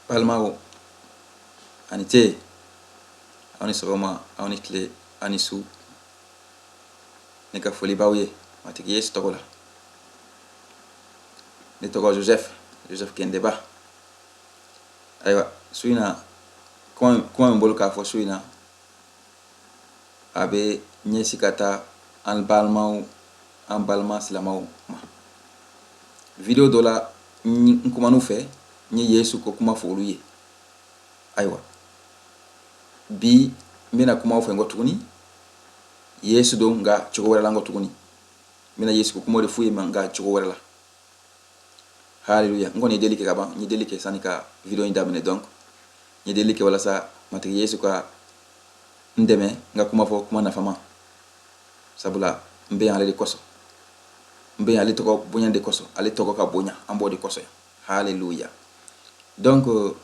Palmao ani te ani sogoma ani kile ani su ne ka foli baw ye matigi Yesu tɔgɔ la. Ne tɔgɔ Joseph Kendeba. Ayiwa su in na kuma min bolo k'a fɔ su in na a bɛ ɲɛsin ka taa an balima silamɛw ma. Video dɔ la n kuman'u fɛ n ye Yesu ko kuma fɔ olu ye. Ayiwa bi n bɛna kuma u fɛ nkɔ tuguni Yesu don nka cogo wɛrɛ la nkɔ tuguni. N bɛna Yesu ko kuma de f'u ye nka cogo wɛrɛ la. Hallelujah. N kɔni ye deli kɛ ka ban, n ye deli kɛ sani ka video in daminɛ, donc n ye deli kɛ walasa matigi Yesu ka n dɛmɛ n ka kuma fɔ kuma nafama. Sabula n bɛ yan ale de kosɔn. N bɛ yan ale tɔgɔ bonya de kosɔn. Ale tɔgɔ ka bonya, an b'o de kosɔn. Hallelujah. Donc n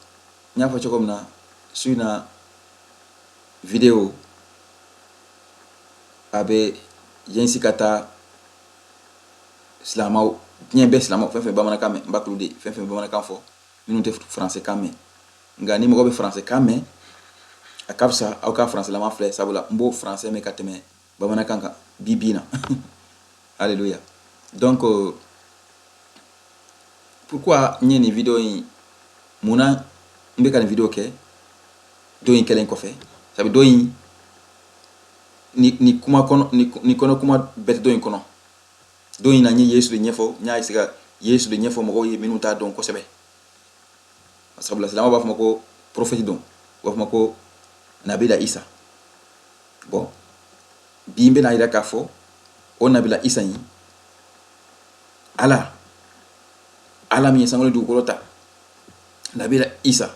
y'a fɔ cogo min na su in na video a bɛ ɲɛsin ka taa silamɛw, diɲɛ bɛɛ silamɛw, fɛn fɛn bamanankan mɛn, n b'a kulu de fɛn fɛn bamanankan fɔ minnu tɛ faransɛkan mɛn. Nka ni mɔgɔ bɛ faransɛkan mɛn a ka fisa aw ka faransɛlama filɛ, sabula n b'o faransɛ mɛn ka tɛmɛ bamanankan kan bi na. Alléluia. Donc pourquoi n ye nin video in, munna n bɛ ka nin video kɛ don in kɛlen kɔfɛ, sabu don in ni kuma kɔnɔ ni kɔnɔ kuma bɛɛ tɛ don in kɔnɔ. Don in na n ye Yesu de ɲɛfɔ, n y'a essayer ka Yesu de ɲɛfɔ mɔgɔw ye minnu t'a dɔn kosɛbɛ. Sabula silamɛw b'a fɔ ma ko prophète don, u b'a fɔ ma ko Nabila Isa. Bon, bi n bɛna yira k'a fɔ o Nabila Isa in Ala min ye sankolo dugukolo ta, Nabila Isa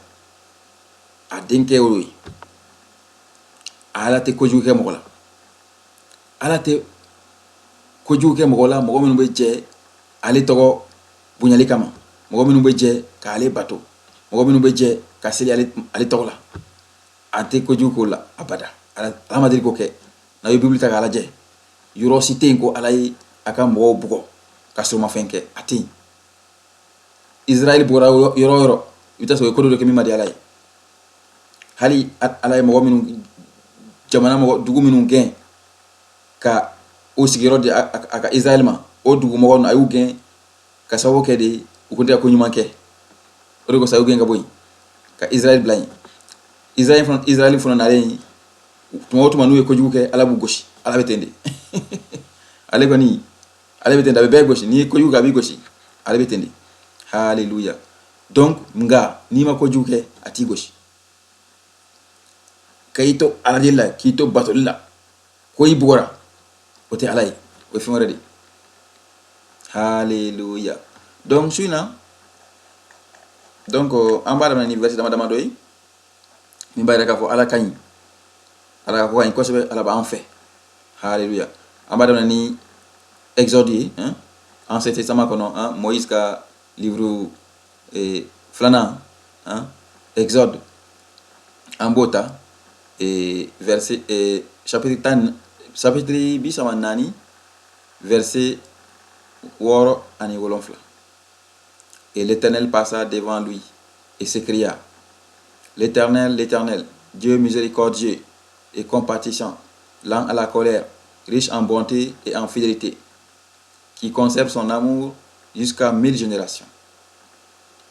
a denkɛ y'o ye. Ala tɛ kojugu kɛ mɔgɔ la. Ala tɛ kojugu kɛ mɔgɔ la, mɔgɔ minnu bɛ jɛ ale tɔgɔ bonyali kama, mɔgɔ minnu bɛ jɛ k'ale bato, mɔgɔ minnu bɛ jɛ ka seli ale tɔgɔ la. A tɛ kojugu k'o la abada. Ala ma deli k'o kɛ. N'a ye Bible ta k'a lajɛ, yɔrɔ si tɛ yen ko Ala ye a ka mɔgɔw bugɔ ka sɔrɔ ma fɛn kɛ, a tɛ yen. Israël bɔra yɔrɔ o yɔrɔ i bɛ taa sɔrɔ o ko dɔ kɛ min ma di Ala ye. Hali Ala ye mɔgɔ minnu, dugu minnu gɛn ka o sigiyɔrɔ di a ka Israël ma, o dugumɔgɔw a y'u gɛn ka sababu kɛ de u kun tɛ ka ko ɲuman kɛ. O de kosɔn a y'u gɛn ka bɔ yen ka Israël bila yen. Israël fana nalen tuma o tuma n'u ye kojugu kɛ, Ala b'u gosi. Ala bɛ ten de. Ale kɔni ale bɛ ten de, a bɛ bɛɛ gosi. N'i ye kojugu kɛ a b'i gosi. Ale bɛ ten de. Hallelujah. Donc nka n'i ma kojugu kɛ a t'i gosi. Ka i to Ala de la, k'i to batoli la, ko i bugɔra, o tɛ Ala ye, o ye fɛn wɛrɛ de. Hallelujah. Donc su in na, donc an b'a daminɛ ni verset dama dama dɔ ye min b'a yira k'a fɔ Ala ka ɲi. Ala ka ko ka ɲi kosɛbɛ, Ala b'an fɛ. Hallelujah. An b'a daminɛ ni Exode ye, Ancien Testament kɔnɔ, Moïse ka livre filanan, Exode, an b'o ta verset chapitre 34 verset 6 ani 7. Et l'Éternel passa devant lui et s'écria: L'Éternel, l'Éternel, Dieu miséricordieux et compatissant, lent à la colère, riche en bonté et en fidélité, qui conserve son amour jusqu'à 1000 générations.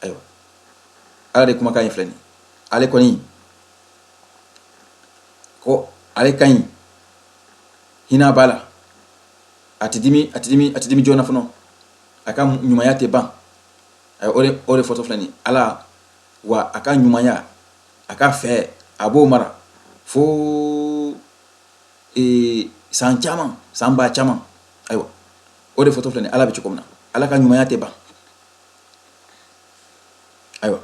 Ayiwa, Ala de kumakan in filɛ nin ye. Ale kɔni ko ale ka ɲi, hinɛ b'a la, a tɛ dimi joona fana, a ka ɲumanya tɛ ban. Ayiwa, o de fɔtɔ filɛ nin ye. Ala, wa a ka ɲumanya, a ka fɛ, a b'o mara fo san caman, san ba caman. Ayiwa, o de fɔtɔ filɛ nin ye. Ala bɛ cogo min na, Ala ka ɲumanya tɛ ban. Ayiwa,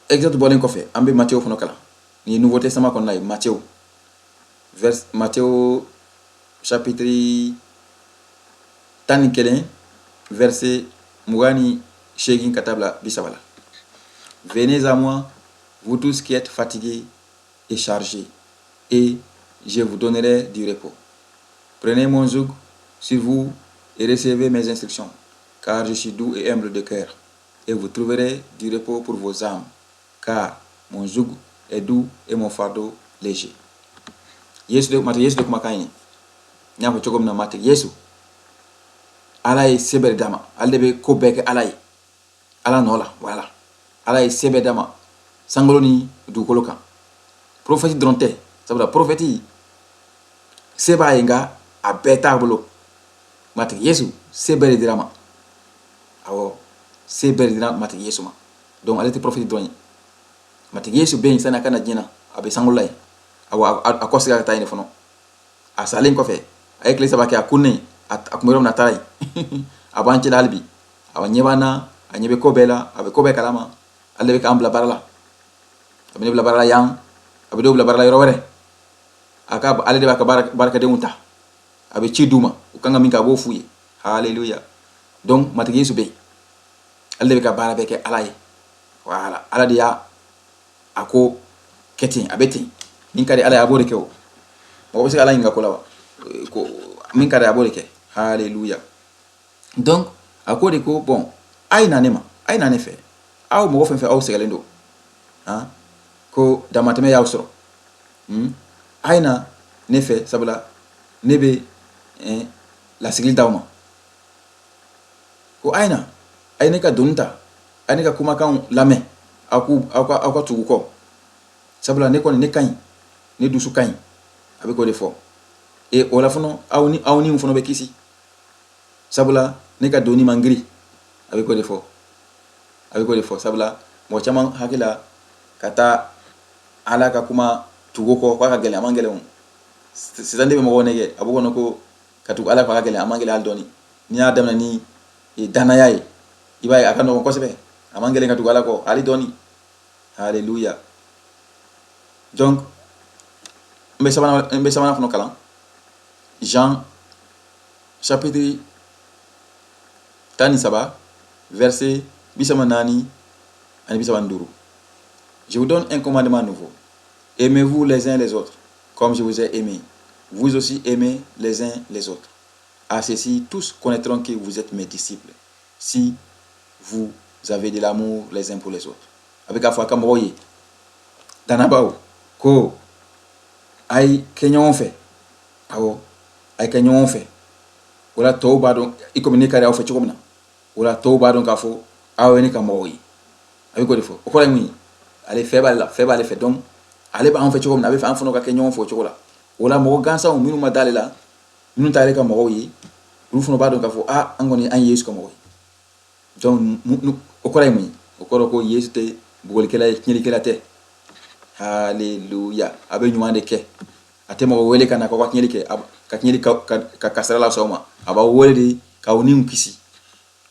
Exode bɔlen kɔfɛ an bɛ Matthieu fana kalan. Nin ye Nouveau Testament kɔnɔna ye. Matthieu chapitre 11 verset 28 ka taa bila 30 la. Venez à moi, vous tous qui êtes fatigués et chargés, et je vous donnerai du repos. Prenez mon joug sur vous et recevez mes instructions, car je suis doux et humble de cœur, et vous trouverez du repos pour vos âmes, car mon joug est doux et mon fardeau léger. Yesu de kuma kan ye nya ko cogo min na mate Yesu ala ye sebe dama ale be ko bɛɛ kɛ ala ye ala nɔ la voilà ala ye sebe dama sangolo ni dugukolo kan prophète dɔrɔn tɛ sabula prophète seba ye nka a bɛɛ t'a bolo mate Yesu sebe de dira ma awɔ sebe de dira mate Yesu ma donc ale tɛ prophète dɔrɔn ye mate Yesu bɛ yen sani a kana diɲɛ na a bɛ sangolo la ye awɔ a kɔsegin ka taa yen de fɔlɔ a salen kɔfɛ a ye tile 3 kɛ a kunnen a kun bɛ yɔrɔ min na a taara yen a b'an cɛla hali bi a ɲɛ b'an na a ɲɛ bɛ ko bɛɛ la a bɛ ko bɛɛ kalama ale de bɛ k'an bila baara la a bɛ ne bila baara la yan a bɛ dɔw bila baara la yɔrɔ wɛrɛ ale de b'a ka baarakɛdenw ta a bɛ ci d'u ma u kan ka min kɛ a b'o f'u ye haleluya donc matigi Yesu bɛ yen ale de bɛ ka baara bɛɛ kɛ ala ye voilà ala de y'a a ko kɛ ten a bɛ ten min ka di ala ye a b'o de kɛ o mɔgɔ bɛ se ka ala ɲininka ko la wa ko min ka di a b'o de kɛ haleluya donc a ko de ko bon a ye na ne ma a ye na ne fɛ aw mɔgɔ fɛn fɛn aw sɛgɛlen don ko damatɛmɛ y'aw sɔrɔ a ye na ne fɛ sabula ne bɛ lasigili d'aw ma ko a ye ne ka doni ta a ye ne ka kumakanw lamɛn aw ka tugu kɔ sabula ne kɔni ne ka ɲi ne dusu ka ɲi a bɛ k'o de fɔ o la fana aw ni fana bɛ kisi sabula ne ka doni man giri a bɛ k'o de fɔ sabula mɔgɔ caman hakili la ka taa ala ka kuma tugu kɔ k'a ka gɛlɛn a man gɛlɛn o sisan de bɛ mɔgɔw nɛgɛ a b'o kɔnɔ ko ka tugu ala kɔ a ka gɛlɛn a man gɛlɛn hali dɔɔni n'i y'a daminɛ ni danaya ye i b'a ye a ka nɔgɔn kosɛbɛ a man gɛlɛn ka tugu ala kɔ hali dɔɔni haleluya donc n bɛ sabanan fana kalan Jean chapitre 13 verset 34 ani 35. Je vous donne un commandement nouveau. Aimez-vous les uns les autres, comme je vous ai aimé. Vous aussi aimez les uns les autres. À ceci, tous connaîtront que vous êtes mes disciples, si vous avez de l'amour les uns pour les autres. Avec la foi, comme vous voyez, Danabao, ko ay kenyon fait, awo ay kenyon fait. Wala to ba don ikomi ne kare aw fe chogomna. Wala to ba don ka fo aw ni ka moyi. Abi ko defo. O ko la mi ale feba le fe donc ale ba an fe chogomna be fa an fono ka kenyon fo chogola. Wala mo gansa o minu madale la. Minu tare ka moyi. Ru fono ba don ka fo an goni an Yesu ka moyi. Donc o ko la mi o ko Yesu te bugol kala nyeli kala te. Haleluya. Abe nyuma de ke. Ate mo wele kana ko nyeli ke ka nyeli ka kasara la soma aba wele de ka woni mkisi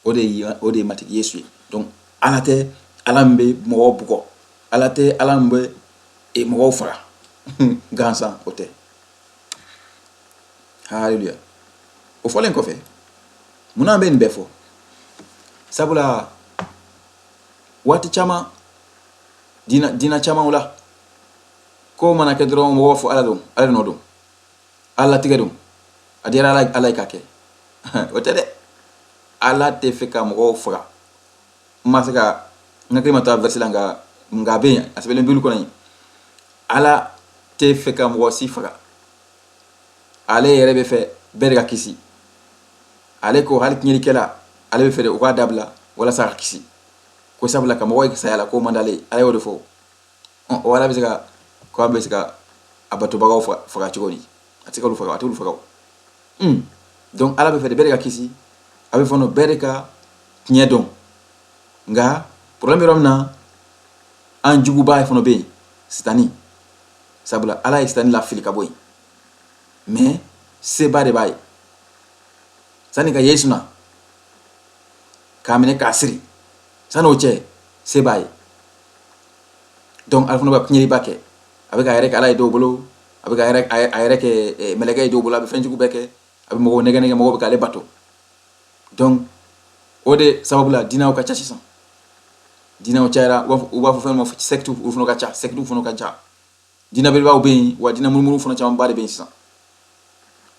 ode mati Yesu donc alate alambe mo buko alate alambe e mo fara gansan ote haleluya o folen ko fe muna ben befo sabula wati chama dina chama wala ko mana ke dron mo fo ala no dum ala tigɛ dun a diyara ala ye ka kɛ o tɛ dɛ ala tɛ fɛ ka mɔgɔw faga n ma se ka n hakili ma taa verset la nka a bɛ yen a sɛbɛnlen Bible kɔnɔ yen ala tɛ fɛ ka mɔgɔ si faga ale yɛrɛ bɛ fɛ bɛɛ de ka kisi ale ko hali tiɲɛlikɛla ale bɛ fɛ de o k'a dabila walasa ka kisi ko sabula ka mɔgɔw saya la ko man d'ale ale y'o de fɔ o ala bɛ se ka ko an bɛ se ka a batobagaw faga cogo di a tɛ k'olu faga a t'olu faga o donc ala bɛ fɛ de bɛɛ de ka kisi a bɛ fɔ no bɛɛ de ka tiɲɛ dɔn nka problème bɛ yɔrɔ min na an juguba fana bɛ yen sitani sabula ala ye sitani lafili ka bɔ yen mais seba de b'a ye sani ka Yesu na k'a minɛ k'a siri sani o cɛ se b'a ye donc ala fana bɛ ka tiɲɛliba kɛ a bɛ ka yɛrɛ kɛ ala ye dɔw bolo a bɛ ka a yɛrɛ kɛ mɛlɛkɛ ye dɔw bolo a bɛ fɛn jugu bɛɛ kɛ a bɛ mɔgɔw nɛgɛ mɔgɔw bɛ k'ale bato donc o de sababu la diinɛw ka ca sisan diinɛw cayara u b'a fɔ fɛn ma secte olu fana ka ca secte fana ka ca diinɛ belebaw bɛ yen wa diinɛ munumunu fana camanba de bɛ yen sisan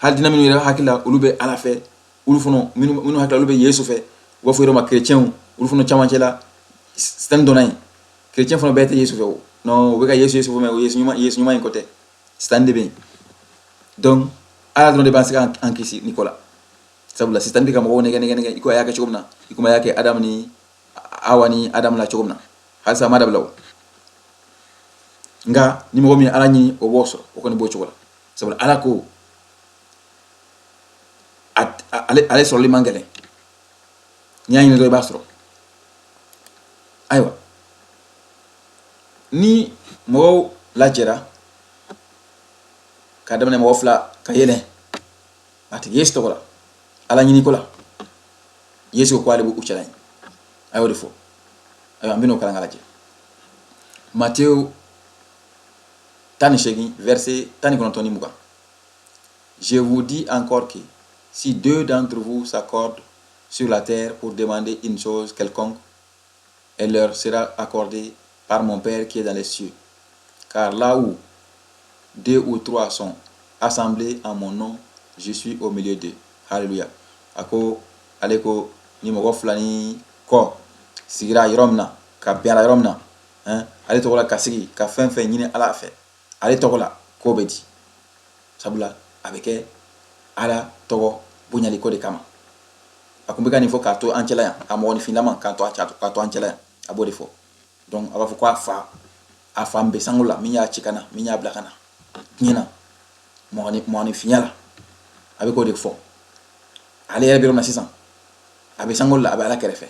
hali diinɛ minnu yɛrɛ hakili la olu bɛ ala fɛ olu fana minnu hakili la olu bɛ Yesu fɛ u b'a fɔ yɔrɔ ma chrétiens olu fana camancɛ la sitani donna yen chrétien fana bɛɛ tɛ yesu fɛ o non o bɛ ka yesu fɔ mɛ o yesu ɲuman in kɔ tɛ sitani de bɛ yen donc ala dɔrɔn de b'an se k'an kisi ni ko la sabula sitani bɛ ka mɔgɔw nɛgɛ i ko a y'a kɛ cogo min na i komi a y'a kɛ adamu ni awa ni adamu la cogo min na halisa a ma dabila o nka ni mɔgɔ min ye ala ɲini o b'o sɔrɔ o kɔni b'o cogo la sabula ala ko ale sɔrɔli man gɛlɛn n'i y'a ɲini dɔrɔn i b'a sɔrɔ ayiwa ni mɔgɔw lajɛra k'a daminɛ mɔgɔ 2 ka yɛlɛn a tɛ yesu tɔgɔ la ala ɲini ko la yesu ko ale b'u cɛla yen a y'o de fɔ ayiwa an bɛ n'o kalan ka lajɛ Matthieu 18 verset 19 ni 20. Je vous dis encore que si 2 d'entre vous s'accordent sur la terre pour demander une chose quelconque, elle leur sera accordée par mon Père qui est dans les cieux. Car là où 2 ou 3 sont assemblés en mon nom, je suis au milieu d'eux. Alléluia. Ako aleko ni mɔgɔ 2 ni kɔ sigira yɔrɔ min na ka bɛn a la yɔrɔ min na ale tɔgɔ la ka sigi ka fɛn fɛn ɲini ala fɛ ale tɔgɔ la k'o bɛ di sabula a bɛ kɛ ala tɔgɔ bonyali ko de kama a kun bɛ ka nin fɔ k'a to an cɛla yan a mɔgɔninfinlama k'a to an cɛla yan a b'o de fɔ donc a b'a fɔ ko a fa n bɛ sango la min y'a ci ka na min y'a bila ka na diɲɛ na mɔgɔninfinya la a bɛ k'o de fɔ ale yɛrɛ bɛ yɔrɔ min na sisan a bɛ sango la a bɛ ala kɛrɛfɛ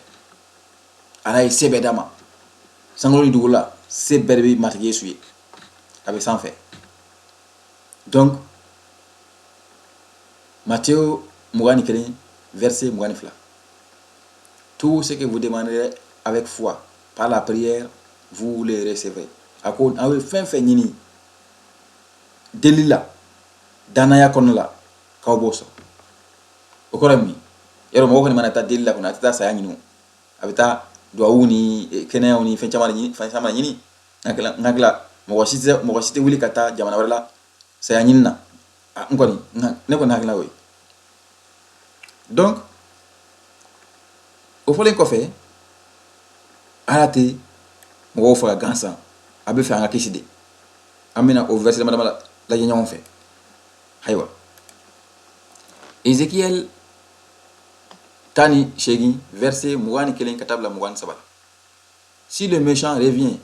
ala ye se bɛɛ d'a ma sango ni dugu la se bɛɛ de bɛ matigi yesu ye a bɛ sanfɛ donc Matthieu 21 verset 22. Tout ce que vous demanderez avec foi par la prière vous le recevrez. Ako awe fɛn fɛn ɲini deli la danaya kɔnɔ la k'aw b'o sɔrɔ o kɔrɔ ye min yɔrɔ mɔgɔ kɔni mana taa deli la kɔnɔ a tɛ taa saya ɲini o a bɛ taa duwawu ni kɛnɛyaw ni fɛn caman ɲini n hakili mɔgɔ si tɛ wuli ka taa jamana wɛrɛ la saya ɲini na n kɔni ne kɔni hakilina o ye donc o fɔlen kɔfɛ ala tɛ mɔgɔw faga gansan a bɛ fɛ an ka kisi de an bɛna o verset dama dama lajɛ ɲɔgɔn fɛ ayiwa Ézéchiel 18 verset 21 ka taa bila 23. Si le méchant revient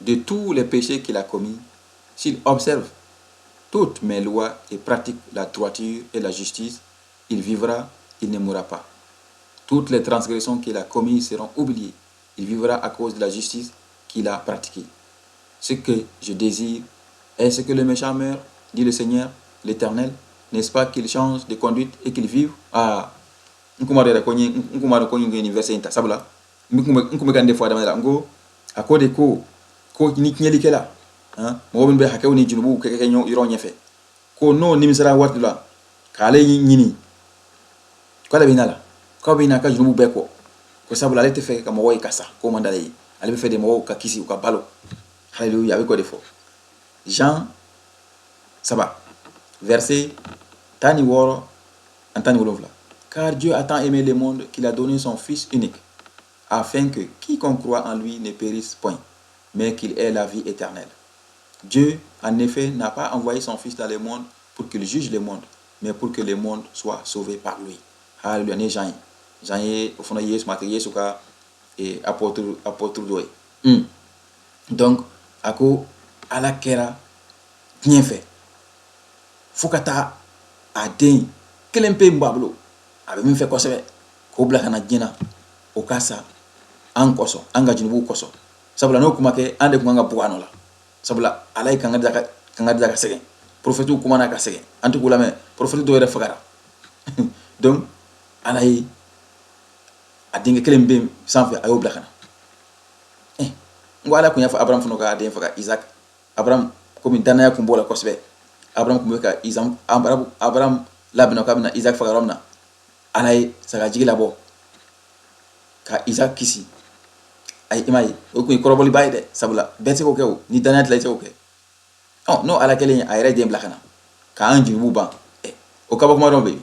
de tous les péchés qu'il a commis, s'il observe toutes mes lois et pratique la droiture et la justice, il vivra, il ne mourra pas. Toutes les transgressions qu'il a commises seront oubliées. Il vivra à cause de la justice qu'il a pratiquée. Ce que je désire est ce que le méchant meure, dit le Seigneur, l'Éternel. N'est-ce pas qu'il change de conduite et qu'il vive? Ah, nkumare ko ngi verset inta sabula nkume kan defo adama la ngo akode ko ni nyeli kela mo bin be hakew ni junubu ke yoro nyefe ko no nimisara watula kale nyini ko la binala ko bina ka junubu be ko sabula le te fe ka mo woy kasa ko mandale ale be fe de mo ka kisi ka balo hallelujah avec ko defo Jean saba verset tani woro antani wolofla. Car Dieu a tant aimé le monde qu'il a donné son Fils unique, afin que quiconque croit en lui ne périsse point, mais qu'il ait la vie éternelle. Dieu, en effet, n'a pas envoyé son Fils dans le monde pour qu'il juge le monde, mais pour que le monde soit sauvé par lui. Alléluia. Jean au fond de Yesu matériel Yesu ka et apôtre doy. Donc ako ala kera bien fait. Fukata a den kelempe mbablo. Abe min fɛ kosɛbɛ ko bila kana diɲɛ na o ka sa an kɔsɔn an ka junubu kɔsɔn sabula n'o kuma kɛ an de kun kan ka bɔ a nɔ la sabula ala ye kan ka da ka sɛgɛn prophète kuma na ka sɛgɛn an tɛ k'o lamɛn prophète dɔw yɛrɛ fagara donc ala ye a denkɛ kelen bɛ sanfɛ a y'o bila kana n ko ala kun y'a fɔ Abraham fana ka a den faga Isaac Abraham komi danaya kun b'o la kosɛbɛ Abraham kun bɛ ka Abraham labɛnna k'a bɛna Isaac faga yɔrɔ min na ala ye saga jigi labɔ ka Isaac kisi ay ima ye o kun ye kɔrɔbɔli ba ye dɛ sabula bɛɛ tɛ se k'o kɛ o ni danaya tila i tɛ se k'o kɛ n'o ala kɛlen a yɛrɛ den bila ka na k'an jurumu ban o kabakuma dɔw bɛ yen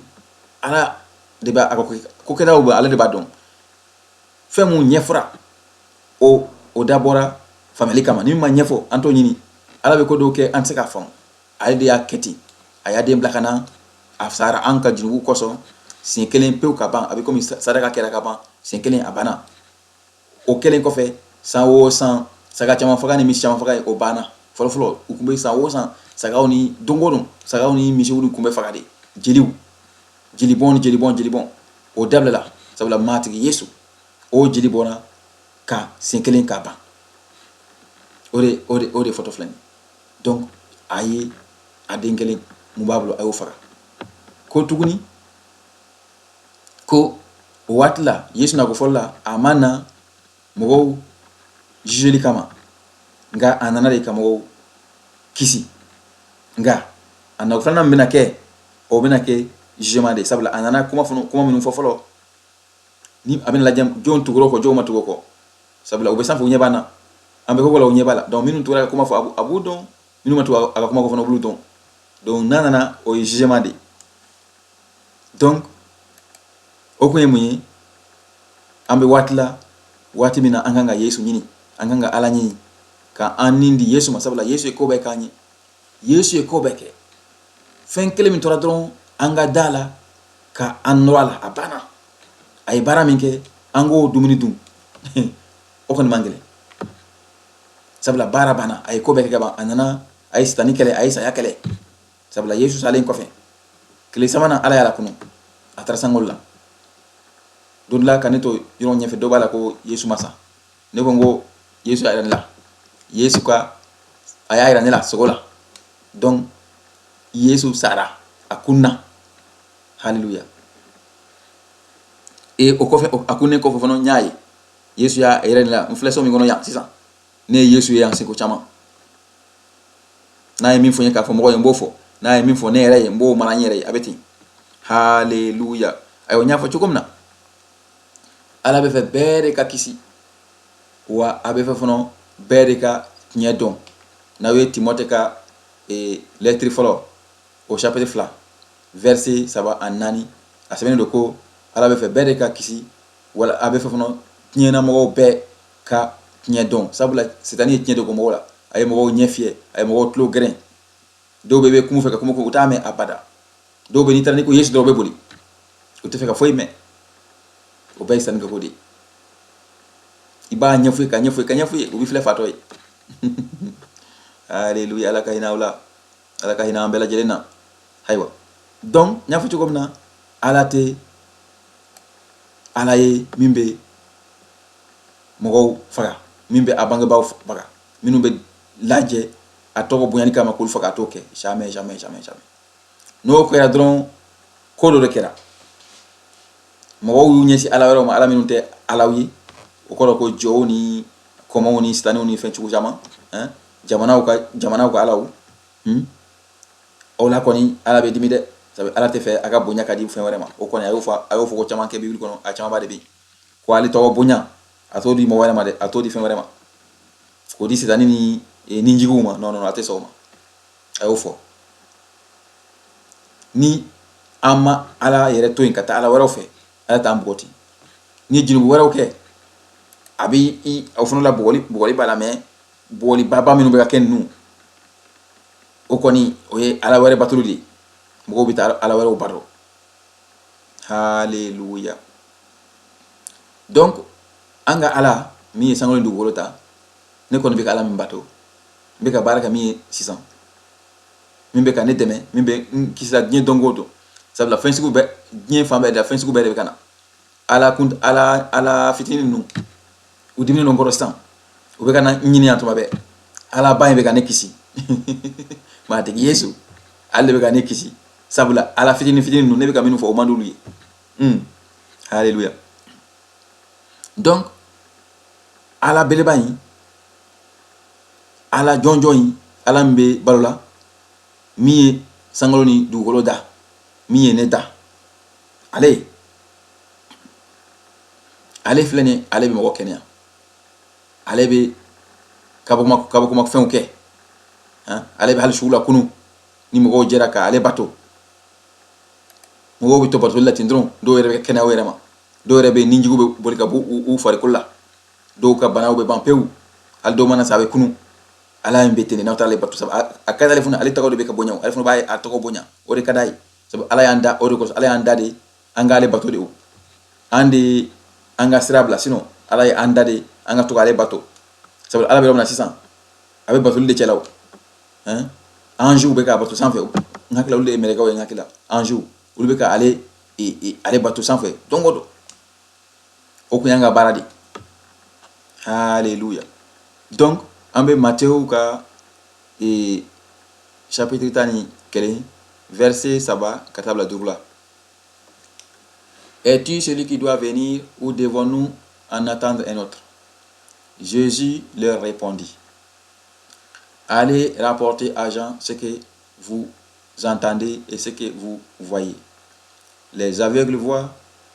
ala de b'a ko kɛdaw bɛ ale de b'a dɔn fɛn mun ɲɛfɔra o o dabɔra faamuyali kama ni min ma ɲɛfɔ an t'o ɲini ala bɛ ko dɔw kɛ an tɛ se k'a faamu ale de y'a kɛ ten a y'a den bila ka na a sara an ka jurumu kosɔn siɲɛ kelen pewu ka ban a bɛ komi sadaka kɛra ka ban siɲɛ kelen a banna o kɛlen kɔfɛ san o san saga caman faga ni misi caman faga o banna fɔlɔfɔlɔ u tun bɛ san o san sagaw ni don o don sagaw ni misiw tun bɛ faga de jeliw jelibɔn ni jelibɔn o dabilala sabula maatigi Yesu o jeli bɔra ka siɲɛ kelen ka ban o de fɔtɔ filɛ nin ye donc a ye a den kelen mun b'a bolo a y'o faga ko tuguni ko o waati la Yesu na ko fɔlɔ la a ma na mɔgɔw jugeli kama nka a nana de ka mɔgɔw kisi nka a na filanan min bɛna kɛ o bɛna kɛ jugement de sabula a nana kuma minnu fɔ fɔlɔ ni a bɛna lajɛ jɔn tugura o kɔ jɔn ma tugu o kɔ sabula u bɛ sanfɛ u ɲɛ b'an na an bɛ ko la u ɲɛ b'a la donc minnu tugura ka kuma fɔ a b'u dɔn minnu ma tugu a ka kuma fɔ fana u b'u dɔn donc n'a nana o ye jugement de donc o kun ye mun ye an bɛ waati la waati min na an kan ka Yesu ɲini an kan ka Ala ɲini ka an ni di Yesu ma sabula Yesu ye ko bɛɛ k'an ye Yesu ye ko bɛɛ kɛ fɛn kelen min tora dɔrɔn an ka da la ka an nɔrɔ a la a banna a ye baara min kɛ an k'o dumuni dun o kɔni man gɛlɛn sabula baara banna a ye ko bɛɛ kɛ ka ban a nana a ye sitani kɛlɛ a ye saya kɛlɛ sabula Yesu salen kɔfɛ tile sabanan Ala y'a lakunu a taara sankolo la don dɔ la ka ne to yɔrɔ ɲɛfɛ dɔ b'a la ko Yesu ma sa ne ko n ko Yesu y'a yira ne la Yesu ka a y'a yira ne la sogo la donc Yesu sara a kunna hallelujah et o kɔfɛ a kunnen kɔfɛ fana n y'a ye Yesu y'a yira ne la n filɛ so min kɔnɔ yan sisan ne ye Yesu ye yan seko caman n'a ye min fɔ n ye k'a fɔ mɔgɔ ye n b'o fɔ n'a ye min fɔ ne yɛrɛ ye n b'o mara n yɛrɛ ye a bɛ ten hallelujah ayiwa n y'a fɔ cogo min na Ala bɛ fɛ bɛɛ de ka kisi wa a bɛ fɛ fana bɛɛ de ka tiɲɛ dɔn n'aw ye Timote ka lettre fɔlɔ au chapitre 2 verset 3 ani 4 a sɛbɛnnen don ko Ala bɛ fɛ bɛɛ de ka kisi wala a bɛ fɛ fana diɲɛlamɔgɔw bɛɛ ka tiɲɛ dɔn sabula Sitani ye tiɲɛ dogo mɔgɔw la a ye mɔgɔw ɲɛ fiyɛ a ye mɔgɔw tulo gɛrɛn dɔw bɛ bɛ kuma fɛ ka kuma u t'a mɛn abada dɔw bɛ n'i taara n'i ko Yesu dɔrɔn u bɛ boli u tɛ fɛ ka foyi mɛn o bɛɛ ye Sitani ka ko de ye i b'a ɲɛfɔ ka ɲɛfɔ ye u bɛ filɛ fatɔ ye hallelujah Ala ka hinɛ aw la Ala ka hinɛ an bɛɛ lajɛlen na ayiwa donc n y'a fɔ cogo min na Ala tɛ Ala ye min bɛ mɔgɔw faga min bɛ a bangebaaw faga minnu bɛ lajɛ a tɔgɔ bonyani kama k'olu faga a t'o kɛ jamais n'o kɛra dɔrɔn ko dɔ de kɛra mɔgɔw y'u ɲɛsin Ala wɛrɛw ma Ala minnu tɛ Alaw ye o kɔrɔ ko jɔnw ni kɔmɔnw ni sitaniw ni fɛn cogo caman jamanaw ka Alaw o la kɔni Ala bɛ dimi dɛ sabu Ala tɛ fɛ a ka bonya ka di fɛn wɛrɛ ma o kɔni a y'o fɔ ko caman kɛ Bibili kɔnɔ a camanba de bɛ yen ko ale tɔgɔ bonya a t'o di mɔgɔ wɛrɛ ma dɛ a t'o di fɛn wɛrɛ ma k'o di Sitani ni ninjigiw ma non a tɛ sɔn o ma a y'o fɔ ni an ma Ala yɛrɛ to yen ka taa Ala wɛrɛw fɛ Ala t'an bɔgɔti ni ye junubu wɛrɛw kɛ a bɛ o fana la bɔgɔli b'a la mais bɔgɔli baba minnu bɛ ka kɛ ninnu o kɔni o ye Ala wɛrɛ batoli de ye mɔgɔw bɛ taa Ala wɛrɛw bato hallelujah donc an ka Ala min ye sankolo ni dugukolo ta ne kɔni bɛ ka Ala min bato n bɛ ka baara kɛ min ye sisan min bɛ ka ne dɛmɛ min bɛ n kisi la diɲɛ don o don sabula fɛn sugu bɛɛ diɲɛ fan bɛɛ de la fɛn sugu bɛɛ de bɛ ka na Ala fitinin ninnu u diminen don kɔrɔ sisan u bɛ ka na ɲini yan tuma bɛɛ Ala ba in bɛ ka ne kisi maatigi Yesu ale de bɛ ka ne kisi sabula Ala fitinin ninnu ne bɛ ka minnu fɔ o man d'olu ye hallelujah donc Ala beleba in Ala jɔnjɔn in Ala min bɛ balo la min ye sankolo ni dugukolo da min ye ne da ale filɛ nin ye ale bɛ mɔgɔ kɛnɛya ale bɛ kabakoma fɛnw kɛ ale bɛ hali sugu la kunun ni mɔgɔw jɛra ka ale bato mɔgɔw bɛ to batoli la ten dɔrɔn dɔw yɛrɛ bɛ kɛnɛya u yɛrɛ ma dɔw yɛrɛ bɛ ninjigiw bɛ boli ka bɔ u farikolo la dɔw ka banaw bɛ ban pewu al do mana sabe kunu ala mbetene nawta le batu sab akada le funa ali tago de be ka bonya ali funa bay a tago bonya o de kadai sab ala yanda o de ko ala yanda de angale batu de o andi anga sirabla sino ala yanda de anga to ale batu sab ala be romna 600 abe batu le celaw hein anjou be ka batu sans fait ngakila ule mereka we ngakila anjou ule be ka ale ale batu sans fait dongodo o kuyanga baradi alléluia donc ambe Matthieu ka chapitre tani kele verset saba katabla dougla. Es-tu celui qui doit venir ou devons-nous en attendre un autre? Jésus leur répondit: allez rapporter à Jean ce que vous entendez et ce que vous voyez. Les aveugles voient,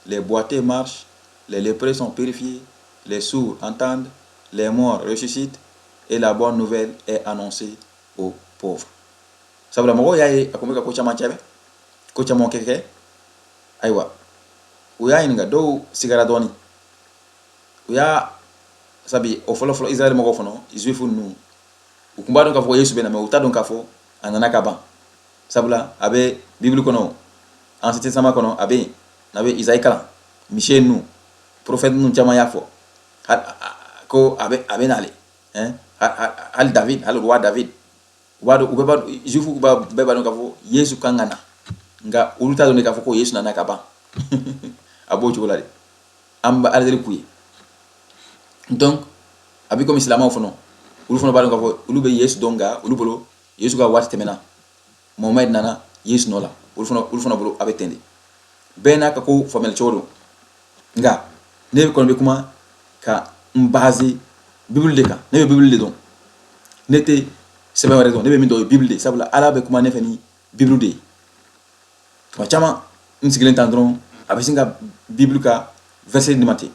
les boiteux marchent, les lépreux sont purifiés, les sourds entendent, les morts ressuscitent, et la bonne nouvelle est annoncée aux pauvres. Sabula mogo yaye akumeka ko chama chabe ko chama keke aywa uya inga do sigara doni uya sabi o folo Israel mogo fono izuifu nu ukumba don ka fo Yesu bena me uta don ka fo anana kaba sabula abe bible kono ancien sama kono abe nabe Isaïe kala Michel nu prophète nu chama yafo ko abe nale hein al David al roi David wado ubeba jufu ba beba no kafo Yesu kangana nga uluta do ne kafo ko Yesu nana kaba abo chokolade amba aldel kuyi donc abi comme islam fono ulu fono ba do kafo ulu be Yesu donga ulu bolo Yesu ga wati temena Mohamed nana Yesu nola ulu fono bolo abe tende bena ka ko famel chodo nga ne ko be kuma ka mbazi bible de ka ne bible de don nete c'est pas raison ne be min do bible de sabula ala be kuma ne fani bible de to chama nsiglen tandron abisinga bible ka verset ni mate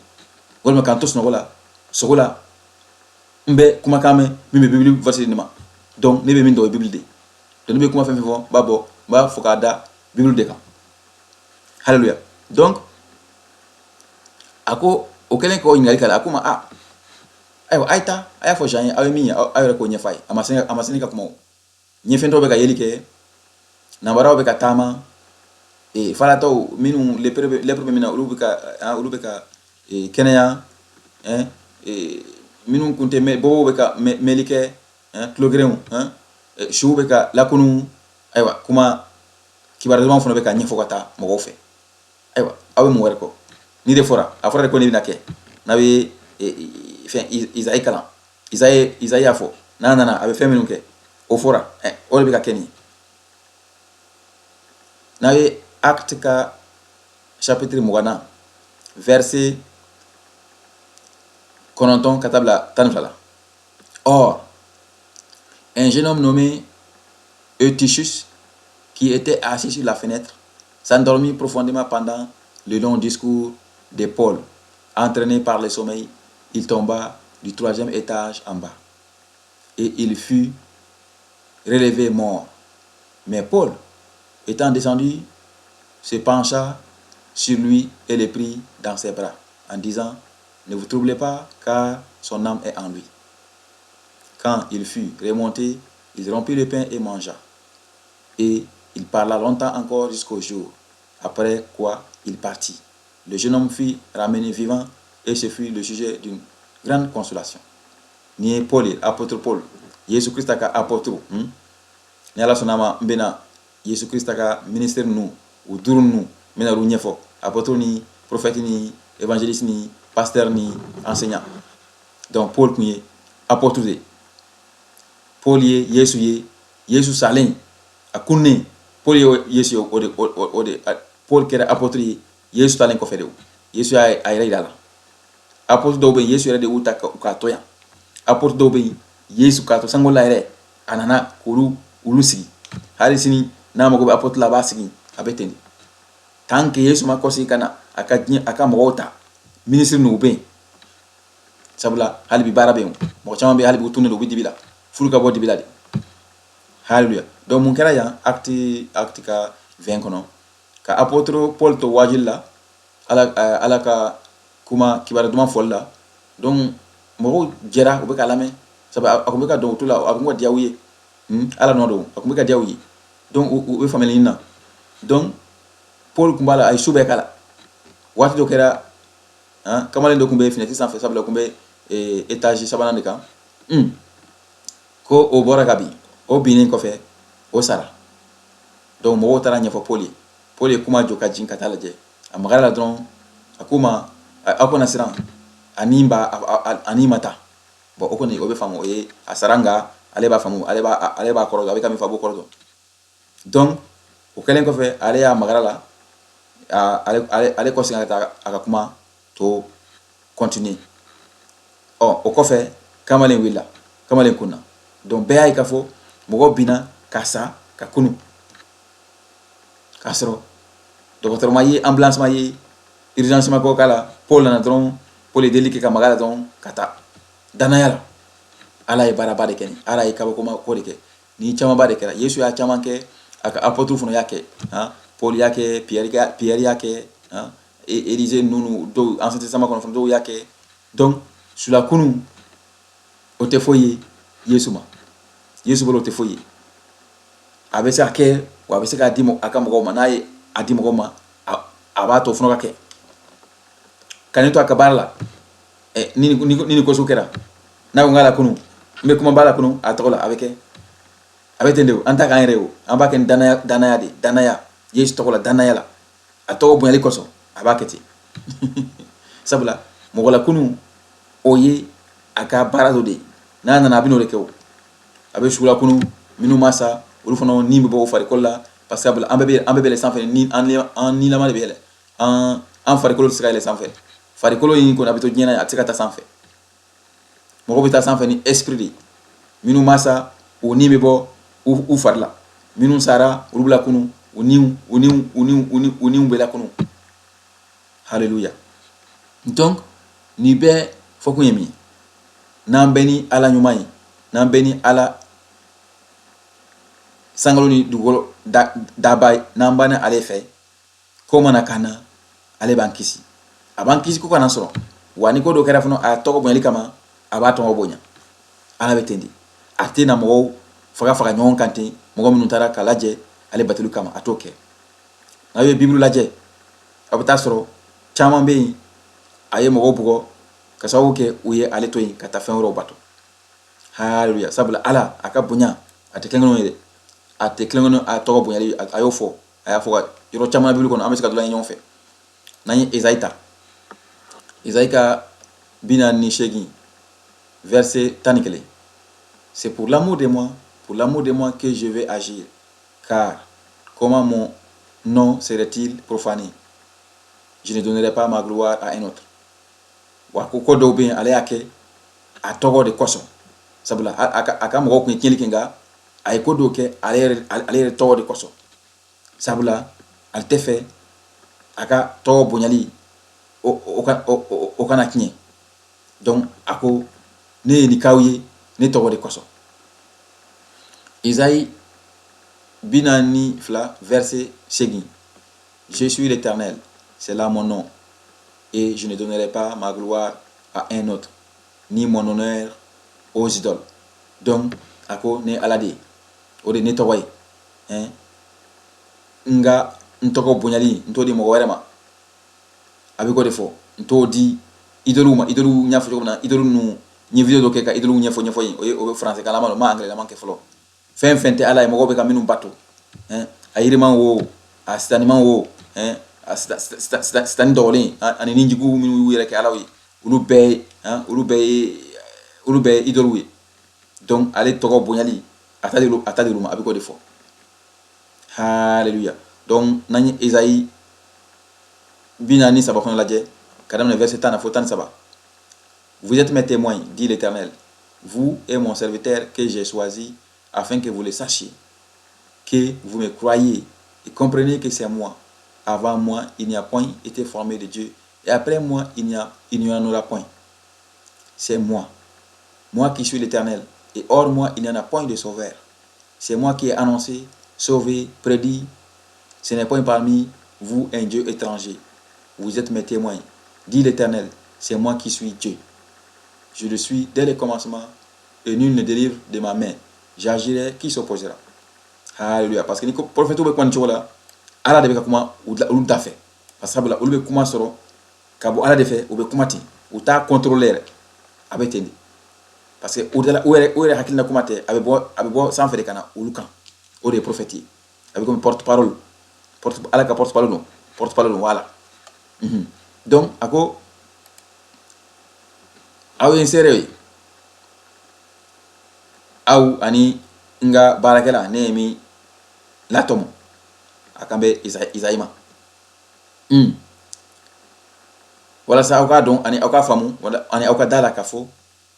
golma kantos no wala sogola mbe kuma kame mi bible verset ni ma donc ne be min do bible de to ne be kuma fefo babo ba fokada bible de ka hallelujah donc ako okelen ko ngali kala akuma aywa aita aya fo janye awe minya awe ko nyefai amasini ka kuma nyefento be ka yelike na barawo be ka tama fala to minu le prebe mina ulubeka kenya minu kunte me bobo be ka melike klogremu shu be ka lakunu aywa kuma kibarazama fono be ka nyefo kata mo fe aywa awe mo werko ni de fora afora ko ni binake nawe Isaïe kala Isaïe afo nana abe feminu ke ofora o le be ka keni nawe acte ka chapitre mugana verset kononton katabla tanfala. Or un jeune homme nommé Eutychus qui était assis sur la fenêtre s'endormit profondément pendant le long discours de Paul. Entraîné par le sommeil, il tomba du 3e étage en bas et il fut relevé mort. Mais Paul, étant descendu, se pencha sur lui et le prit dans ses bras en disant: ne vous troublez pas, car son âme est en lui. Quand il fut remonté, il rompit le pain et mangea. Et il parla longtemps encore jusqu'au jour, après quoi il partit. Le jeune homme fut ramené vivant et ce fut le sujet d'une grande consolation. Ni Paul, apôtre Paul, Jésus Christ ka apôtre, ni ala sonama mbena Jésus Christ ka ministère nous ou durun nous mena ru nyefo apôtre ni prophète ni évangéliste ni pasteur ni enseignant. Donc Paul kunye apôtre de Paul ye Jésus salin akunne Paul ye Jésus ode Paul kera apôtre Jésus salin ko fedeu Jésus ay reidala apôtre do ben Jésus de uta ka toya apôtre do ben Jésus ka to sangola ere anana kulu ulusi hali sini na mago apôtre la basigi abeteni tanke Jésus ma kosi kana aka mogota ministre no ben sabula hali bi barabe mo chama be hali bi tunne do bidibila fuluka bo dibila de hallelujah donc mon kera ya acte ka 20 kono ka apôtre Paul to wajilla ala ka kuma kibara duma folla donc mɔgɔw jɛra u bɛ k'a lamɛn sabu a kun bɛ ka dɔn u to la a kun ka diya u ye ala nɔ don a kun bɛ ka diya u ye donc u bɛ faamuyali ɲini na donc Paul kun b'a la a ye su bɛɛ k'a la waati dɔ kɛra kamalen dɔ kun bɛ fenêtre sanfɛ sabula o kun bɛ étage sabanan de kan ko o bɔra ka bin o binnen kɔfɛ o sara donc mɔgɔw taara ɲɛfɔ Paul ye Paul ye kuma jɔ ka jigin ka taa lajɛ a magara la dɔrɔn a ko ma aw kana siran ani ma taa bon o kɔni o bɛ faamu o ye a sara nka ale b'a faamu ale b'a kɔrɔ dɔn a bɛ ka min fɔ a b'o kɔrɔ dɔn donc o kɛlen kɔfɛ ale y'a magara la ale kɔsegin ka taa a ka kuma to continuer o kɔfɛ kamalen wulila kamalen kunna donc bɛɛ y'a ye k'a fɔ mɔgɔ binna ka sa ka kunu k'a sɔrɔ dɔgɔtɔrɔ ma ye ambulance ma ye urgence ma kɛ k'a la Paul nana dɔrɔn Paul ye deli kɛ ka magara dɔrɔn ka taa danaya la ala ye baaraba de kɛ nin ala ye kabakoma ko de kɛ ni camanba de kɛra Yesu y'a caman kɛ a ka apôtre fana y'a kɛ Paul y'a kɛ Pierre y'a kɛ Élisée ninnu dɔw Ancien Testament kɔnɔ fana dɔw y'a kɛ donc sula kunu o tɛ foyi ye Yesu ma Yesu bolo o tɛ foyi ye a bɛ se ka kɛ wa a bɛ se k'a di a ka mɔgɔw ma n'a ye a di mɔgɔw ma a b'a to fana ka kɛ ka ne to a ka baara la ni koso kɛra n'a ko n k'a la kunu n bɛ kuma baara la kunu a tɔgɔ la a bɛ kɛ a bɛ ten de o an ta k'an yɛrɛ o an b'a kɛ ni danaya de danaya Yesu tɔgɔ la danaya la a tɔgɔ bonyali kosɔn a b'a kɛ ten sabula mɔgɔ la kunu o ye a ka baara dɔ de ye n'a nana a bɛ n'o de kɛ o a bɛ sugu la kunu minnu ma sa olu fana ni bɛ bɔ o farikolo la parce que an bɛɛ bɛ yɛlɛ sanfɛ ni an nilama de bɛ yɛlɛ an farikolo tɛ se ka yɛlɛ sanfɛ farikolo in kɔni a bɛ to diɲɛ na a tɛ se ka taa sanfɛ mɔgɔ bɛ taa sanfɛ ni esprit de minnu ma sa o ni bɛ bɔ u fari la minnu sara olu bɛ la kunu u niw bɛ la kunu hallelujah donc nin bɛɛ fɔkun ye min ye n'an bɛ ni ala ɲuman ye n'an bɛ ni ala sankalo ni dugukolo daba ye n'an b'a ni ale fɛ ko mana ka na ale b'an kisi a b'an kisi ko kana sɔrɔ wa ni ko dɔ kɛra fana a tɔgɔ bonyali kama a b'a tɔgɔ bonya ala bɛ ten de a tɛ na mɔgɔw faga ɲɔgɔn kan ten mɔgɔ minnu taara k'a lajɛ ale batoli kama a t'o kɛ n'a ye bibulu lajɛ a bɛ taa sɔrɔ caman bɛ yen a ye mɔgɔw bugɔ ka sababu kɛ u ye ale to yen ka taa fɛn wɛrɛw bato haleluya sabula ala a ka bonya a tɛ kɛɲɛ ye dɛ a tɛ kɛɲɛ a tɔgɔ bonyali a y'o fɔ a y'a fɔ ka yɔrɔ caman bibulu kɔnɔ an bɛ se ka dɔn ɲɔgɔn fɛ n'an ye Esayi ta Esayi ka 48 verset 11 c'est pour l'amour de moi que je vais agir car comment mon nom serait-il profané je ne donnerai pas ma gloire à un autre wa ko dɔw bɛ yen ale y'a kɛ a tɔgɔ de kosɔn sabula a ka mɔgɔw kun ye tiɲɛli kɛ nka a ye ko dɔw kɛ ale yɛrɛ tɔgɔ de kosɔn sabula ale tɛ fɛ a ka tɔgɔ bonyali o kana tiɲɛ donc a ko ne ye nin k'aw ye ne tɔgɔ de kosɔn Esayi 42 verset 8 je suis l'Éternel c'est là mon nom et je ne donnerai pas ma gloire à un autre ni mon honneur aux idoles donc a ko ne ala de o de ne tɔgɔ ye nga n tɔgɔ bonyali n t'o di mɔgɔ wɛrɛ ma a bɛ ko de fɔ n t'o di idoluw ma idoluw n y'a fɔ cogo min na idolu ninnu n ye video dɔ kɛ ka idoluw ɲɛfɔ yen o bɛ français kan lama don ma anglais lama kɛ fɔlɔ fɛn fɛn tɛ ala ye mɔgɔw bɛ ka minnu bato a yiriman wo a sitaniman wo a sitani dɔgɔlen ani ninjugu minnu y'u yɛrɛ kɛ alaw ye olu bɛɛ ye idoluw ye donc ale tɔgɔ bonyali a ta di olu ma a bɛ ko de fɔ hallelujah donc n'an ye Esayi 43 fana lajɛ ka daminɛ verset 10 fo 13 vous êtes mes témoins dit l'Éternel vous et mon serviteur que j'ai choisi afin que vous le sachiez que vous me croyez et comprenez que c'est moi avant moi il n'y a point été formé de Dieu et après moi il n'y en aura point c'est moi qui suis l'Éternel et hors moi il n'y en a point de sauveur c'est moi qui ai annoncé sauvé prédit ce n'est point parmi vous un Dieu étranger vous êtes mes témoins dit l'Éternel c'est moi qui suis Dieu Je le suis dès le commencement et nul ne délivre de ma main. J'agirai, qui s'opposera? Alléluia. Parce que le prophète oube kwan chola, ala de beka kuma ou da fait. Parce que sabula oube kuma soro kabo ala de fait oube kuma ti ou ta contrôler abetendi. Parce que ou est hakil na kuma teabo sans faire kana ulukan. Ou des prophètes. Avec comme porte-parole. Ala ka porte-parole non. Porte-parole voilà. Donc ako aw insere aw ani nga barakela nemi latomo akambe Isaïma. Wala sa awka don ani awka famu wala ani awka dala kafo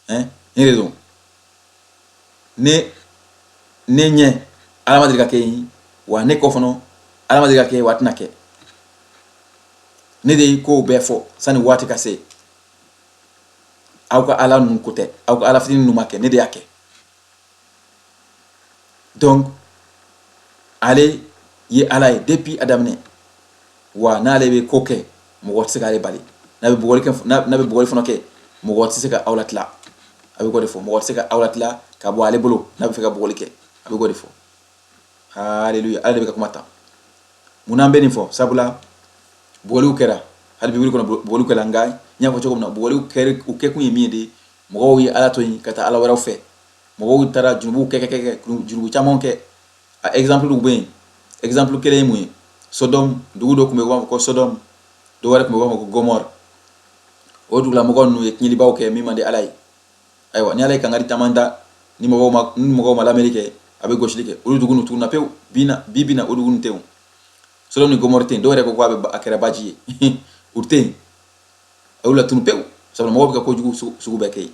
ni raison ne nye ala madriga ke wa ne ko fono ala madriga ke watna ke ne de ko be fo sani wati kase awka ala nun kote awka ala fini numake ne de yake. Donc ale ye ala depuis adam ne wa na lebe koke mo wotse ka bali na be bugol fono ke mo wotse ka awlatla abi ko defo mo wotse ka awlatla ka bo ale bolo na be feka bugol ke abi ko defo. Hallelujah. Ala de ka kumata munambe ni fo sabula bugol kera hal bi ko bugol kala ngai nya ko choko na bugol kere u ke kun yimi de mo wi ala to kata ala wara fe mo wi tara junubu ke junubu chamon ke exemple du ben exemple kele mu Sodom dugudo kumbe ko Sodom do wara kumbe ko Gomor o dugla mo gon e nyili bawke mi mande alay aywa ni alay kangari tamanda ni mo ma l'Amérique abe gauche o dugunu tourna pew bibina o dugunu tew Sodom ni Gomor ten do wara ko abe akera baji urten awla tunu pew sabla mo ko jugu sugu beke.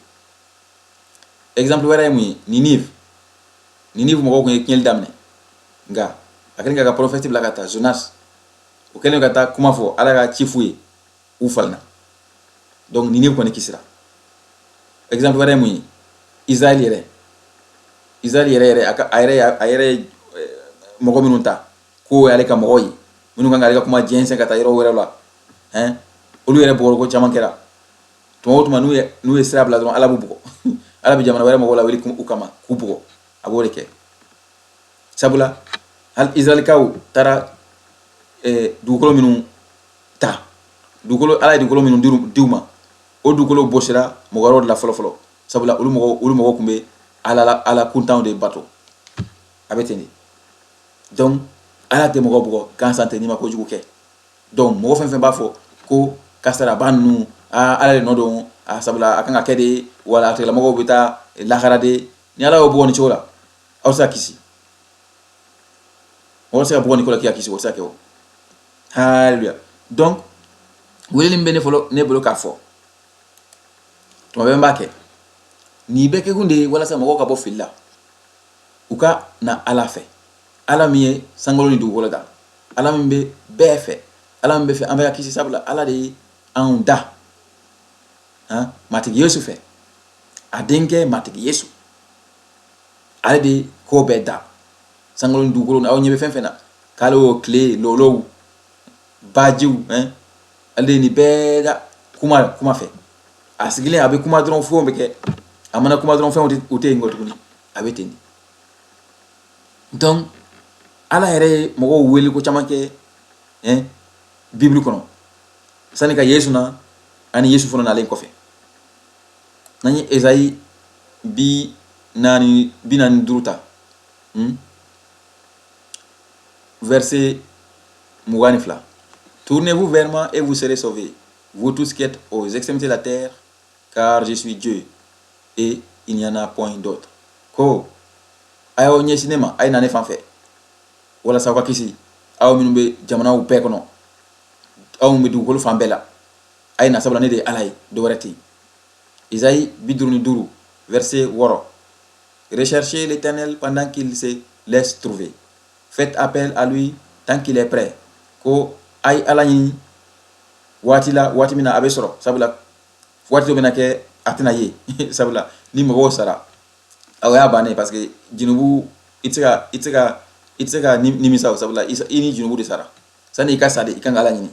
Exemple wara mu Ninive mo ko nyel damne nga akeni ka prophète blakata Jonas o kelen kata kuma fo ala ka chifuye u falna. Donc Ninive ko ne kisira. Exemple wara mu Israël yere aka ayere mo ko minunta ko ale ka mo yi minu ka ngari ka kuma jensen kata yero wera la olu yere bo ko chamankera to nu e sira bla don ala bubuko ala bi jamana wara mo wala weli ukama kubuko abore ke sabula hal Israel kaw tara dugukolo minnu ta ala dugukolo minnu diuma o dugukolo bosira mogaro la folo sabula ulu mogo kumbe ala kuntan de bato abeteni. Donc ala te mogo bugo kan sante ni mako jugu ke donc mogo fen ba fo ko kasara banu ala le nodo sabula akanga kede wala te la mogo bita la harade ni ala obo ni chola awsa kisi on sait bon Nicolas qui a kisi ça que hallelujah. Donc wele mbene folo ne bolo ka fo to be mbake ni beke gunde wala sa mako ka bo filla uka na ala fe ala miye sangolo ni du wala da ala mbe befe ala mbe fe amba kisi sabla ala de anda matigi yesu fe adenke matigi yesu ala de ko beda sangolo ni du golo na nyebe fenfena kalo clé lolo bajiu ale ni beda kuma fe asigile abe kuma dron fo mbeke amana kuma dron fe ote ngotukuni abe teni. Donc ala ere mogo weli ko chamanke bible kono sani ka yesu na ani yesu fono na len ko fe nani Esaïe binani duruta verset Mouganifla. Tournez-vous vers moi et vous serez sauvés, vous tous qui êtes aux extrémités de la terre, car je suis Dieu et il n'y en a point d'autre. Ko ayo nye cinéma ay nane fan fait wala sa kwa kisi aw minumbe jamana u pekono aw mbe du ko fan bela ay na sabla ne de alay do warati. Isaïe bidurni duru verset woro. Recherchez l'Éternel pendant qu'il se laisse trouver. Faites appel à lui tant qu'il est prêt. Ko ay alani wati mina abesoro sabula wati do benake atina ye sabula ni mo sara awaya bane parce que jinubu itega ni misa sabula ini jinubu de sara sani ka sade ikanga ala nyini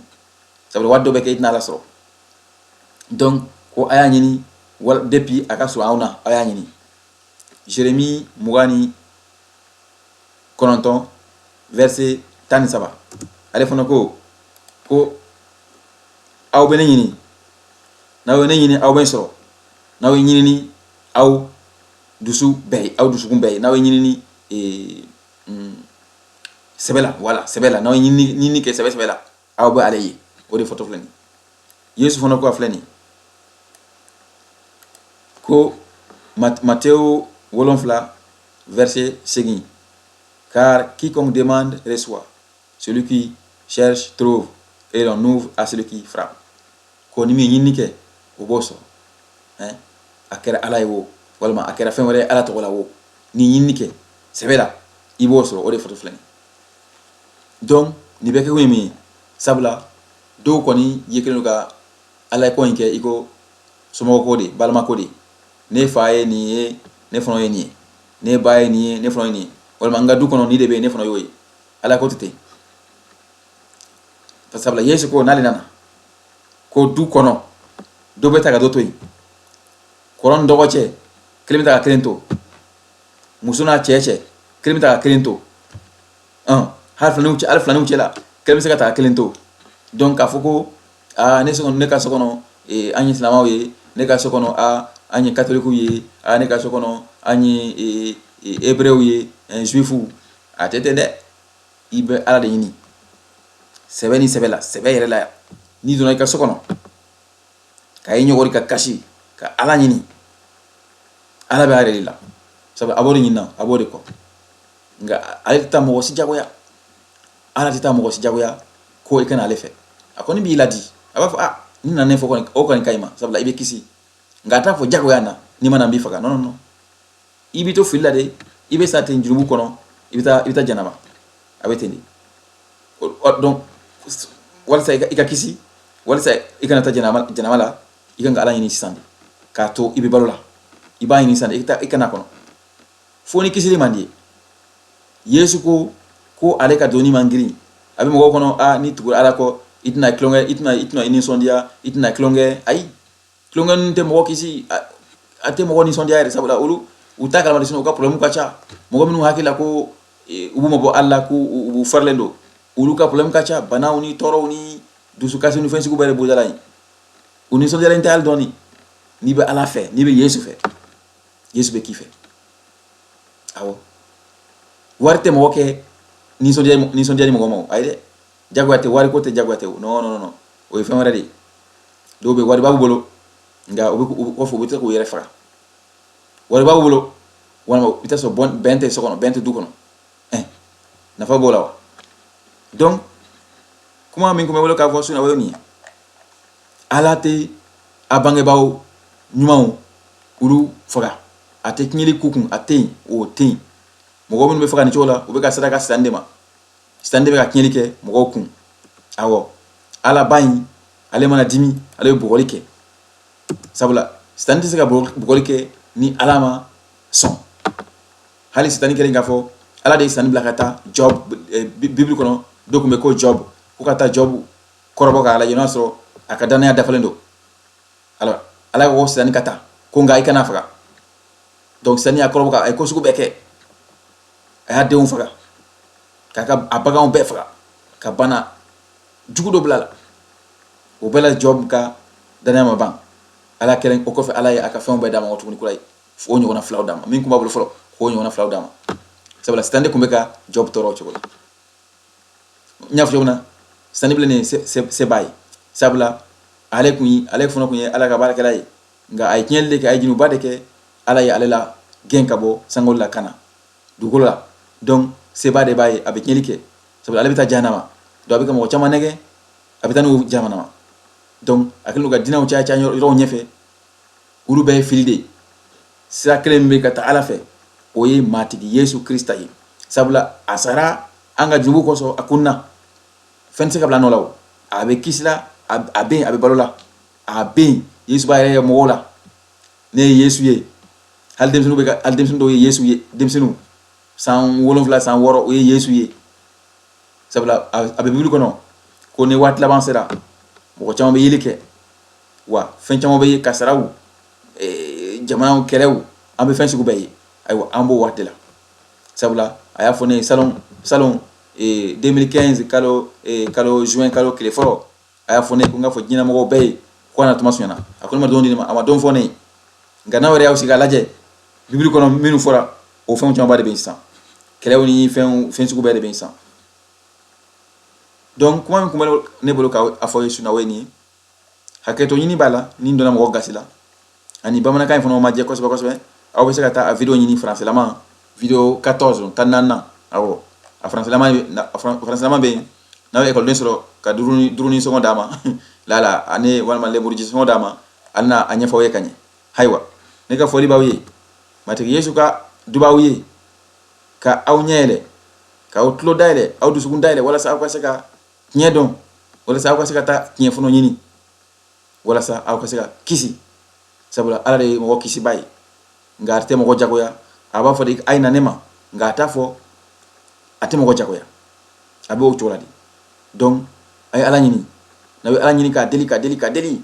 sabula waddo beke itna la soro. Donc ko aya nyini wala depuis aka so awna aya nyini Jérémie mugani kononton verset 17 ale fana ko aw bene nyini nawe ne nyini aw ben so nawe nyini ni aw dusu kun bay nawe nyini ni sebela wala sebela nawe nyini ke sebela aw ba ale yi o de photo flani Yesu fana ko flani ko Matthieu wolonfla verset segui car quiconque demande reçoit, celui qui cherche trouve, et l'on ouvre à celui qui frappe. Ko ni mi nyini ke o boso akera ala wo walma akera fen wala ala to wala wo ni nyini ke sebela iboso o de photo flani donc ni beke ko mi sabla do ko ni yekelo ga ala ko nke iko somo ko de balma ko de ne faye ni ne fono ni ne baye ni ne fono ni walma nga du kono ni de be ne fono yoy ala ko tete fa sabla yesu ko nali nana ko du kono do beta ga do toy koron dogo che kilimita ka kilento musuna cheche kilimita ka kilento alf lanu chela kilimita ka kilento donc afoko ne so ne ka so kono anyi islamaw ye ne ka so kono anyi catholique ye ne ka so kono anyi hébreu ye juifu atete de ibe ala de yini sebeni sebela sebe la ni dona ka so kono kay nyogori ka kashi ka ala nyini ala be are la sabe abori nyina abori ko nga alita mo si jagoya ala tita mo si jagoya ko ikana alefe akoni bi ladi aba ni na ne fo ko o ko kayma sabe la ibe kisi nga ta fo jagoya na ni mana bi faka non ibi to filla de ibe sa ten jurubu kono ibita janaba abetendi donc wala sa ika kisi wala sa ikana ta janaba la ikanga ala nyini sande ka to ibe balola iba nyini sande ikana kono foni kisiri mandi yesu ko ale ka doni mangiri abi mo kono ni tugur ala ko itna klonge itna ini sondia itna klonge ai klonge nte mo kisi ate mo ni sondia re sabula ulu utaka la madisino ka problem kacha mo minu hakila ko ubu mo bo alla ko ubu farlendo ulu ka problem kacha bana uni toro uni dusu kasi uni fensi ko bare bodalay uni sondia la intal doni ni be ala fe ni be yesu fe yesu be kife awo warte mo ke ni sondia ni mo mo ayde jagwate wari ko te jagwate no o fe wara di do be wari babu bolo nga o fo bita ko yere fra wari babu bolo wana bita so bon 20 secondes 22 kono na fa bola wa donc kuma min ko me wolo ka fo suna woni alate abange bawo nyumawo uru faga ate knyeli kukun ate o tin mogo mun be faga ni chola o be ka sadaka stande be ka knyeli ke mogo kun awo ala bayin ale mana dimi ale bugoli ke sabula stande se ka bugoli ke ni alama son hali stande ke nga fo ala de stande blakata job bible kono dokume ko job ko kata job korobo ka ala yonaso akadana ya dafalendo ala ko stande kata ko nga ikana faga donc stande ya korobo ka ay ko suku beke ay hadde on faga kaka abaga on be faga ka bana jugu do blala o bela job ka dana ma bang ala keren o ko fe ala ya aka fe on be dama otu ni kulay fo nyo na flaw dama min ko babul folo ko nyo na flaw dama sabala stande ko be ka job toro ci ko nyaf jomna stande blene se bay sabla alek fono ko ala ka baraka lay nga ay nyelde ke ay jinu bade ke ala ya alela genka bo sangol la kana dugola donc se bade bay abe nyelike sabla ala bita janama do abe ko chama nege abitanu jamanama donc akelu ga dinaw cha ro nyefe uru be filde sakre mbe kata ala fe oye matigi yesu krista yi sabla asara anga jubu ko so akunna fense kabla no law abe kisla abe balola abe yesu baye mo wala ne yesu ye hal dem sunu be al dem sunu do yesu ye dem sunu san wolon vla san woro o yesu ye sabla abe bible ko no ko ne wat l'avancera mo chama be yelike wa fen chama be kasarawu jamana kɛlɛw an bɛ fɛn sugu bɛɛ ye ayiwa an b'o waati la sabula a y'a fɔ ne ye salon 2015 kalo juin kalo tile fɔlɔ a y'a fɔ ne ye ko n k'a fɔ diinɛmɔgɔw bɛɛ ye ko an na tuma sonyana a ko ne ma don di ne ma a ma don fɔ ne ye nka n'aw yɛrɛ y'aw sigi k'a lajɛ bibili kɔnɔ minnu fɔra o fɛnw camanba de bɛ yen sisan kɛlɛw ni fɛn sugu bɛɛ de bɛ yen sisan donc kuma min kun bɛ ne bolo k'a fɔ ye sunna o ye nin ye hakɛto ɲini b'a la ni donna mɔgɔ gasi la ani bamanankan in fana ma jɛ kosɛbɛ kosɛbɛ aw bɛ se ka taa a video ɲini françaislama video 14 tan naaninan awɔ a françaislama bɛ yen n'aw ye ekɔliden sɔrɔ ka duruni sɔngɔ d'a ma lala ani walima lemuruji sɔngɔ d'a ma ale na a ɲɛfɔ aw ye ka ɲɛ ayiwa ne ka foli b'aw ye matigi yesu ka dubaw ye ka aw ɲɛ yɛlɛ k'aw tulo dayɛlɛ aw dusukun dayɛlɛ walasa aw ka se ka tiɲɛ dɔn walasa aw ka se ka taa tiɲɛ fɔlɔ ɲini walasa aw ka se ka kisi sabula ala de ye mɔgɔ kisiba ye nka a tɛ mɔgɔ jagoya a b'a fɔ de a ye na ne ma nka a t'a fɔ a tɛ mɔgɔ jagoya a bɛ o cogo la de donc a ye ala ɲini n'a bɛ ala ɲini k'a deli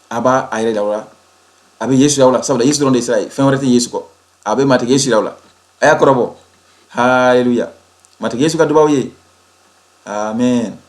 a b'a a yɛrɛ yira aw la a bɛ yesu yira aw la sabula yesu dɔrɔn de ye sira ye fɛn wɛrɛ tɛ yesu kɔ a bɛ matigi yesu yira aw la a y'a kɔrɔbɔ haleluya matigi yesu ka dubaw ye amen.